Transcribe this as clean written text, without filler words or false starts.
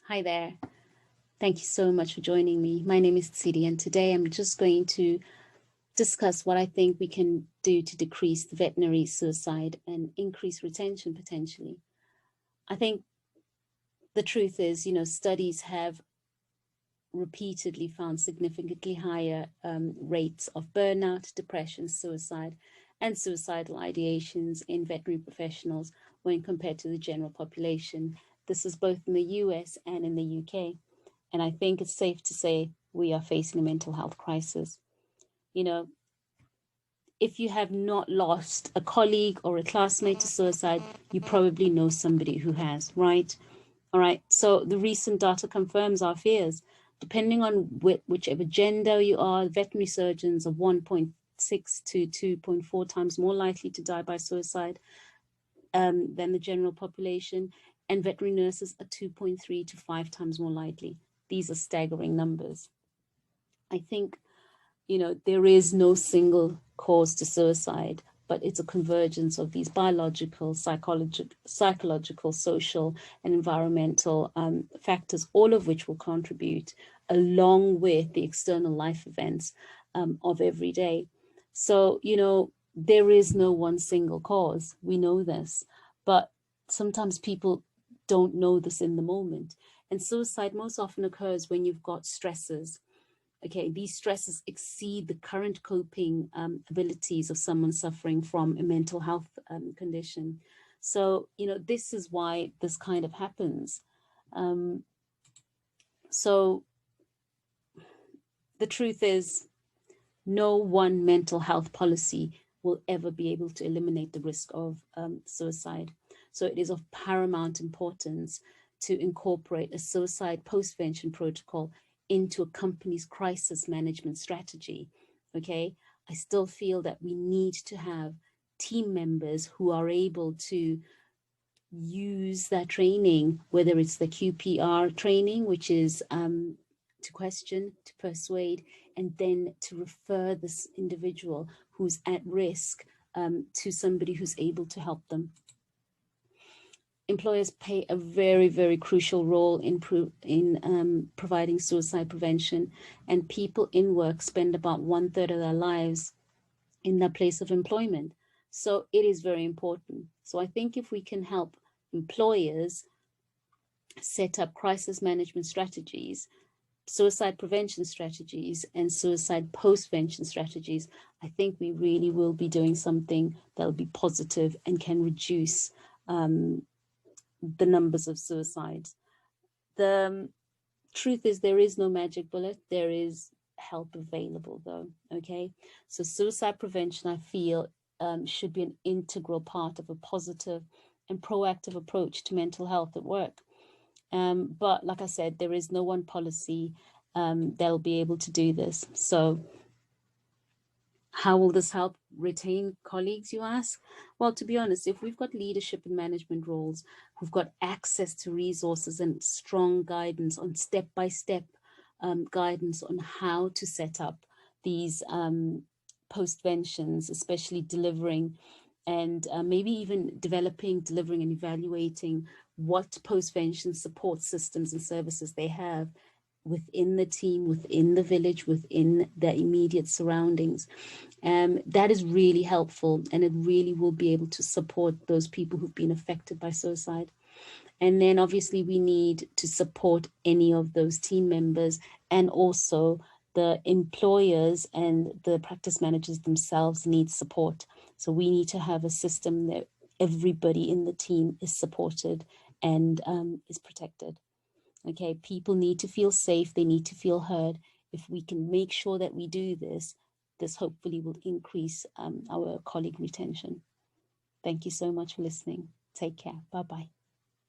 Hi there. Thank you so much for joining me. My name is Tsidi, and today I'm just going to discuss what I think we can do to decrease the veterinary suicide and increase retention potentially. I think the truth is, studies have repeatedly found significantly higher rates of burnout, depression, suicide, and suicidal ideations in veterinary professionals when compared to the general population. This is both in the US and in the UK. And I think it's safe to say we are facing a mental health crisis. If you have not lost a colleague or a classmate to suicide, you probably know somebody who has, right? All right. So the recent data confirms our fears. Depending on whichever gender you are, veterinary surgeons are 1.6 to 2.4 times more likely to die by suicide than the general population, and veterinary nurses are 2.3 to 5 times more likely. These are staggering numbers. I think, there is no single cause to suicide, but it's a convergence of these biological, psychological, social, and environmental factors, all of which will contribute along with the external life events of every day. So, there is no one single cause. We know this, but sometimes people don't know this in the moment. And suicide most often occurs when you've got stresses. Okay, these stresses exceed the current coping abilities of someone suffering from a mental health condition. So, this is why this kind of happens. So the truth is, no one mental health policy will ever be able to eliminate the risk of suicide. So it is of paramount importance to incorporate a suicide postvention protocol into a company's crisis management strategy. Okay, I still feel that we need to have team members who are able to use that training, whether it's the QPR training, which is to question, to persuade, and then to refer this individual who's at risk to somebody who's able to help them. Employers play a very, very crucial role in providing suicide prevention, and people in work spend about 1/3 of their lives in their place of employment. So it is very important. So I think if we can help employers set up crisis management strategies, suicide prevention strategies, and suicide postvention strategies, I think we really will be doing something that will be positive and can reduce the numbers of suicides. The truth is, there is no magic bullet. There is help available, though. Okay, so suicide prevention, I feel, should be an integral part of a positive and proactive approach to mental health at work. But like I said, there is no one policy that'll be able to do this. So how will this help retain colleagues, you ask? Well, to be honest, if we've got leadership and management roles, who've got access to resources and strong guidance on step-by-step guidance on how to set up these postventions, especially delivering and maybe even developing, delivering and evaluating what postvention support systems and services they have within the team, within the village, within their immediate surroundings. That is really helpful, and it really will be able to support those people who've been affected by suicide. And then obviously we need to support any of those team members, and also the employers and the practice managers themselves need support. So we need to have a system that everybody in the team is supported and is protected. Okay, people need to feel safe. They need to feel heard. If we can make sure that we do this, this hopefully will increase our colleague retention. Thank you so much for listening. Take care. Bye-bye.